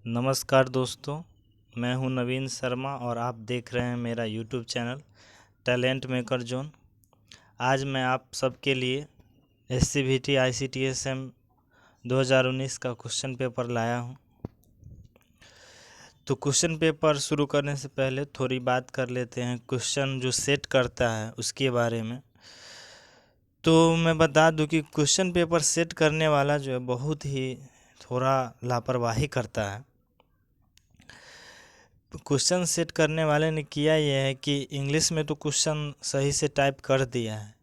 नमस्कार दोस्तों, मैं हूं नवीन शर्मा और आप देख रहे हैं मेरा YouTube channel talent maker zone. आज मैं आप सबके लिए SCVT ICTSM 2019 का क्वेश्चन पेपर लाया हूं। तो क्वेश्चन पेपर शुरू करने से पहले थोड़ी बात कर लेते हैं क्वेश्चन जो सेट करता है उसके बारे में। तो मैं बता दूं कि क्वेश्चन पेपर सेट करने वाला जो है बहुत ही थोड़ा लापरवाही करता है। क्वेश्चन सेट करने वाले ने किया यह है कि इंग्लिश में तो क्वेश्चन सही से टाइप कर दिया है,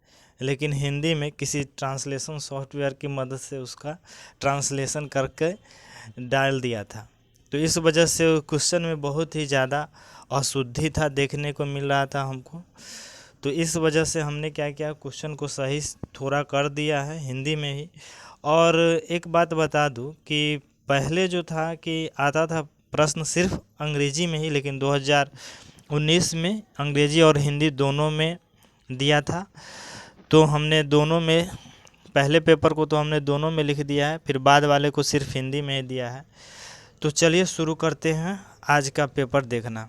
लेकिन हिंदी में किसी ट्रांसलेशन सॉफ्टवेयर की मदद से उसका ट्रांसलेशन करके डाल दिया था। तो इस वजह से क्वेश्चन में बहुत ही ज़्यादा अशुद्धि था देखने को मिल रहा था हमको। तो इस वजह से हमने क्या किया, क्वेश्चन को सही थोड़ा कर दिया है हिंदी में ही। और एक बात बता दूं कि पहले जो था कि आता था प्रश्न सिर्फ अंग्रेजी में ही, लेकिन 2019 में अंग्रेजी और हिंदी दोनों में दिया था। तो हमने दोनों में, पहले पेपर को तो हमने दोनों में लिख दिया है, फिर बाद वाले को सिर्फ हिंदी में ही दिया है। तो चलिए शुरू करते हैं आज का पेपर देखना।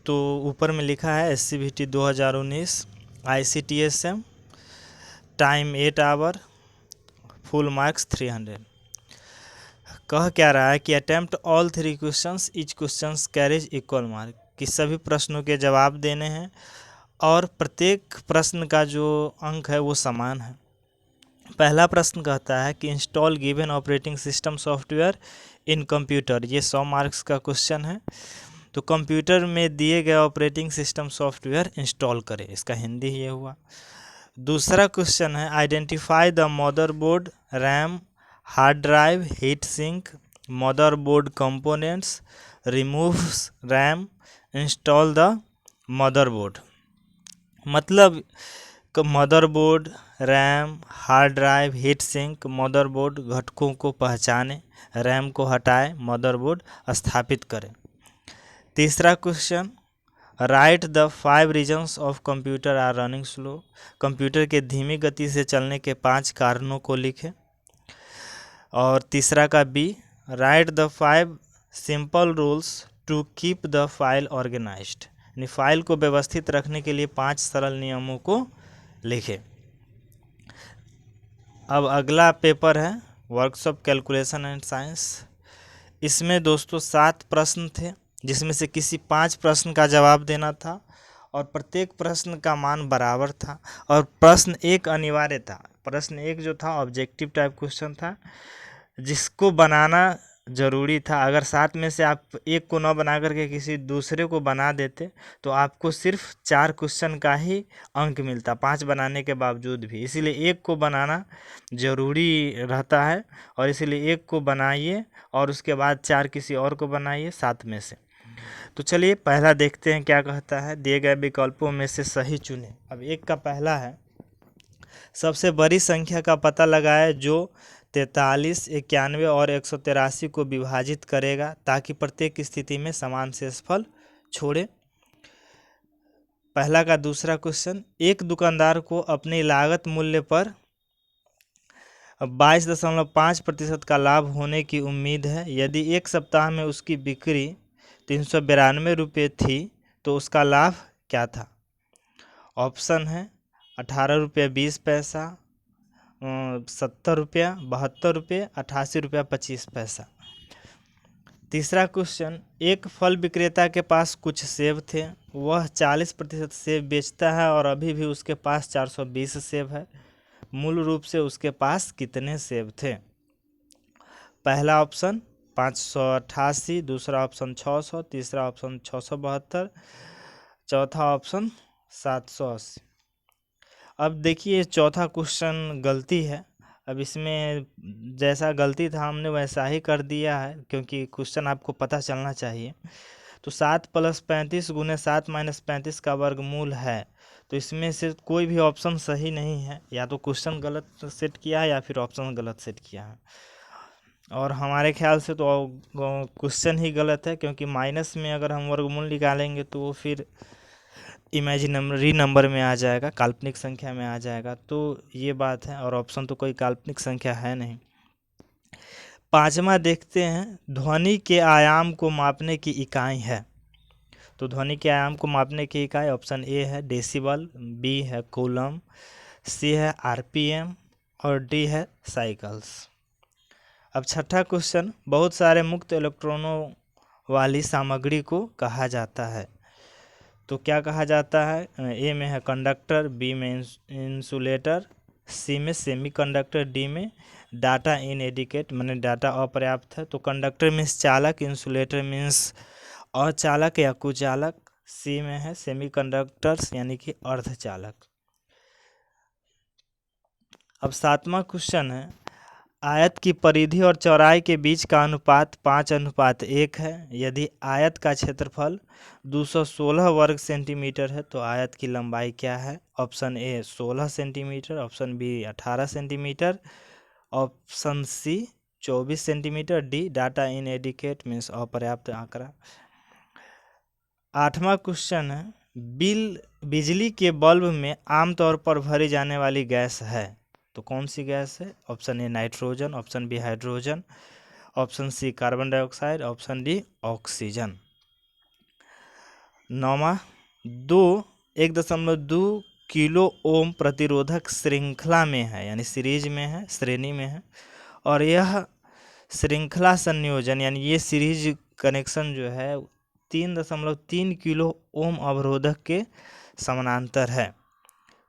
तो ऊपर में लिखा है SCVT 2019 ICTSM, time 8 hour, full marks 300। कह क्या रहा है कि attempt all 3 questions, each questions carries equal mark, कि सभी प्रश्नों के जवाब देने हैं और प्रत्येक प्रश्न का जो अंक है वो समान है। पहला प्रश्न कहता है कि install given operating system software in computer, ये 100 मार्क्स का क्वेश्चन है। तो कंप्यूटर में दिए गए ऑपरेटिंग सिस्टम सॉफ्टवेयर इंस्टॉल करें, इसका हिंदी ये हुआ। दूसरा क्वेश्चन है identify the motherboard, RAM, hard drive, heat sink, motherboard components, removes RAM, install the motherboard. मतलब motherboard, RAM, hard drive, heat sink, motherboard घटकों को पहचानें, रैम को हटाएं, मदरबोर्ड स्थापित करें। तीसरा question write the 5 reasons of computer are running slow, computer के धीमी गति से चलने के 5 कारणों को लिखें। और तीसरा का B, write the 5 simple rules to keep the file organised, यानी फाइल को व्यवस्थित रखने के लिए 5 सरल नियमों को लिखें। अब अगला पेपर है वर्कशॉप कैलकुलेशन एंड साइंस। इसमें दोस्तों 7 प्रश्न थे, जिसमें से किसी 5 प्रश्न का जवाब देना था और प्रत्येक प्रश्न का मान बराबर था। और प्रश्न 1 अनिवार्य था। प्रश्न 1 जो था ऑब्जेक्टिव टाइप क्वेश्चन था, जिसको बनाना ज़रूरी था। अगर 7 में से आप एक को न बना करके किसी दूसरे को बना देते तो आपको सिर्फ 4 क्वेश्चन का ही अंक मिलता, 5 बनाने के बावजूद भी। इसीलिए एक को बनाना ज़रूरी रहता है, और इसीलिए एक को बनाइए और उसके बाद 4 किसी और को बनाइए 7 में से। तो चलिए पहला देखते हैं क्या कहता है। दिए गए विकल्पों में से सही चुनें। अब एक का पहला है, सबसे बड़ी संख्या का पता लगाएं जो 43, 91 और 183 को विभाजित करेगा ताकि प्रत्येक स्थिति में समान शेषफल छोड़े। पहला का दूसरा क्वेश्चन, एक दुकानदार को अपनी लागत मूल्य पर 22.5% का लाभ होने की उम्मीद है। यदि एक सप्ताह में उसकी बिक्री 392 रुपये थी तो उसका लाभ क्या था? ऑप्शन है 18 रुपये 20 पैसा, 70 रुपया, 72 रुपये, 88 रुपया 25 पैसा। तीसरा क्वेश्चन, एक फल विक्रेता के पास कुछ सेब थे, वह 40% सेब बेचता है और अभी भी उसके पास 420 सेब है। मूल रूप से उसके पास कितने सेब थे? पहला ऑप्शन 588, दूसरा ऑप्शन 600, तीसरा ऑप्शन 672, चौथा ऑप्शन 780। अब देखिए चौथा क्वेश्चन गलती है। अब इसमें जैसा गलती था हमने वैसा ही कर दिया है, क्योंकि क्वेश्चन आपको पता चलना चाहिए। तो 7 + 35 × 7 - 35 का वर्गमूल है। तो इसमें से कोई भी ऑप्शन सही नहीं है, या तो क्वेश्चन गलत सेट किया है या फिर ऑप्शन गलत सेट किया है। और हमारे ख्याल से तो क्वेश्चन ही गलत है, क्योंकि माइनस में अगर हम वर्गमूल निकालेंगे तो वो फिर इमेजिनरी नंबर में आ जाएगा, काल्पनिक संख्या में आ जाएगा। तो ये बात है, और ऑप्शन तो कोई काल्पनिक संख्या है नहीं। पांचवा देखते हैं, ध्वनि के आयाम को मापने की इकाई है। तो ध्वनि के आयाम को मापने की इकाई ऑप्शन ए है डेसिबल, बी है कूलम, सी है आरपीएम और डी है साइकिल्स। अब छठा क्वेश्चन, बहुत सारे मुक्त इलेक्ट्रॉनों वाली सामग्री को कहा जाता है। तो क्या कहा जाता है? ए में है कंडक्टर, बी में इंसुलेटर, सी में सेमीकंडक्टर, डी में डाटा इनएडिक्वेट माने डाटा अपर्याप्त है। तो कंडक्टर मीन्स चालक, इंसुलेटर मीन्स अचालक या कुचालक, सी में है सेमीकंडक्टर्स यानी कि अर्धचालक। अब सातवां क्वेश्चन है, आयत की परिधि और चौड़ाई के बीच का अनुपात 5:1 है। यदि आयत का क्षेत्रफल 216 वर्ग सेंटीमीटर है तो आयत की लंबाई क्या है? Option A 16 centimetre, option B 18 centimetre, option C 24 centimetre, D data inadequate means अपर्याप्त आंकड़ा। आठवां क्वेश्चन है, बिजली के बल्ब में आमतौर पर भरी जाने वाली गैस है। तो कौन सी गैस है? Option A nitrogen, option B hydrogen, option C carbon dioxide, option D oxygen. नौवां, 1.2 किलो ओम प्रतिरोधक श्रृंखला में है यानी सीरीज में है, श्रेणी में है, और यह श्रृंखला संयोजन यानी ये सीरीज कनेक्शन जो है 3.3 किलो ओम अवरोधक के समानांतर है।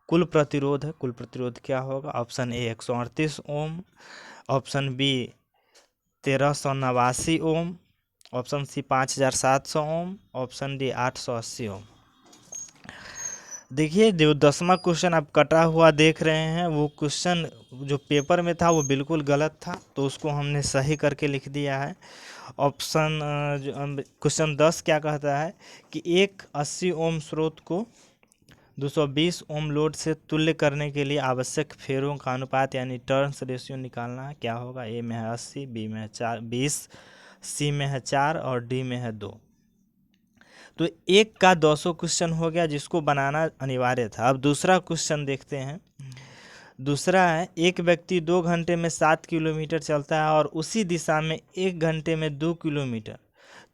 कुल प्रतिरोध है, कुल प्रतिरोध क्या होगा? Option A 138 ohm, option B 1389 ohm, option C 5700 ohm, option D 880 ohm. देखिए जो 10वां क्वेश्चन आप कटा हुआ देख रहे हैं वो क्वेश्चन जो पेपर में था वो बिल्कुल गलत था, तो उसको हमने सही करके लिख दिया है। ऑप्शन क्वेश्चन 10 क्या कहता है कि एक 80 ओम स्रोत को 220 ओम लोड से तुल्य करने के लिए आवश्यक फेरों का अनुपात यानी टर्न्स रेशियो निकालना है। क्या होगा? ए में है 80, बी में है 20, सी में है 4 और डी में है 2। तो एक का 200 क्वेश्चन हो गया जिसको बनाना अनिवार्य था। अब दूसरा क्वेश्चन देखते हैं। दूसरा है, एक व्यक्ति 2 घंटे में 7 किलोमीटर चलता है और उसी दिशा में 1 घंटे में 2 किलोमीटर,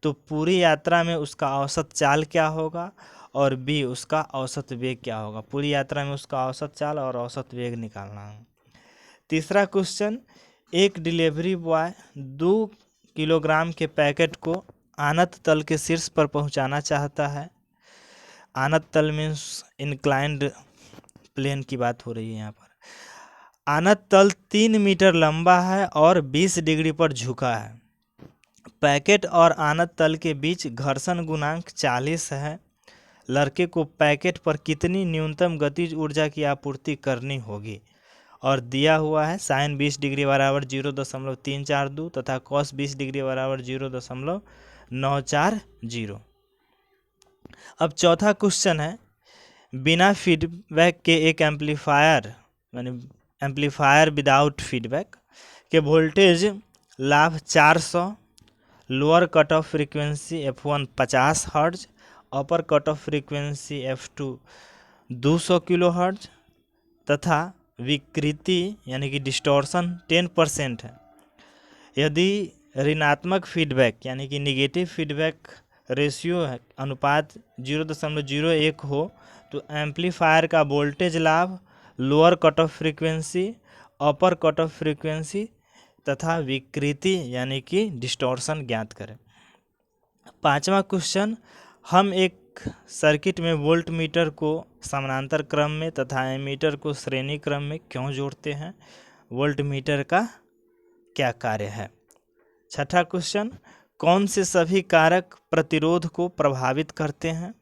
तो पूरी यात्रा में उसका औसत चाल क्या होगा? और बी उसका औसत वेग क्या होगा? पूरी यात्रा में उसका औसत चाल और औसत वेग निकालना है। तीसरा क्वेश्चन, एक डिलीवरी बॉय 2 किलोग्राम के पैकेट को आनत तल के शीर्ष पर पहुंचाना चाहता है। आनत तल मीन्स इंक्लाइंड प्लेन की बात हो रही है यहाँ पर। आनत तल 3 मीटर लंबा है और 20 डिग्री पर झुका है। पैकेट और आनत तल के बीच घर्षण गुणांक 40 है। लड़के को पैकेट पर कितनी न्यूनतम गतिज ऊर्जा की आपूर्ति करनी होगी? और दिया हुआ है साइन 20 डिग्री बराबर 0.342 तथा कॉस 20 डिग्री बराबर 0.940। अब चौथा क्वेश्चन है, बिना फीडबैक के एक एम्पलीफायर यानी एम्पलीफायर विदाउट फीडबैक के वोल्टेज लाभ 400, lower cut off frequency F1 50 hertz, upper cut off frequency F2 200 kilo hertz तथा विकृति यानी कि डिस्टॉर्शन 10% है। यदि ऋणात्मक फीडबैक यानी कि निगेटिव फीडबैक रेशियो अनुपात 0.01 हो तो एम्पलीफायर का वोल्टेज लाभ, lower cut off frequency, upper cut off frequency तथा विकृति यानी कि डिस्टॉर्शन ज्ञात करें। पांचवा क्वेश्चन, हम एक सर्किट में वोल्ट मीटर को समानांतर क्रम में तथा एमीटर को श्रेणी क्रम में क्यों जोड़ते हैं? वोल्ट मीटर का क्या कार्य है? छठा क्वेश्चन, कौन से सभी कारक प्रतिरोध को प्रभावित करते हैं?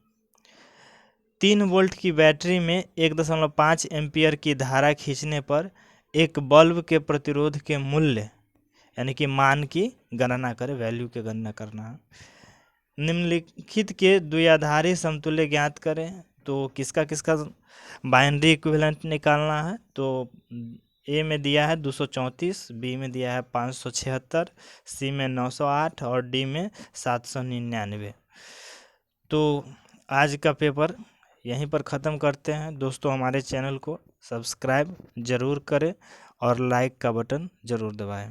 3 वोल्ट की बैटरी में 1.5 एम्पियर की धारा खींचने पर एक बल्ब के प्रतिरोध के मूल्य यानी कि मान की गणना करें, वैल्यू की गणना करना है। निम्नलिखित के द्विआधारी समतुल्य ज्ञात करें। तो किसका किसका बाइनरी इक्विवेलेंट निकालना है? तो ए में दिया है 234, बी में दिया है 576, सी में 908 और डी में 799। तो आज का पेपर यहीं पर ख़त्म करते हैं। दोस्तों हमारे चैनल को सब्सक्राइब ज़रूर करें और लाइक का बटन ज़रूर दबाएं।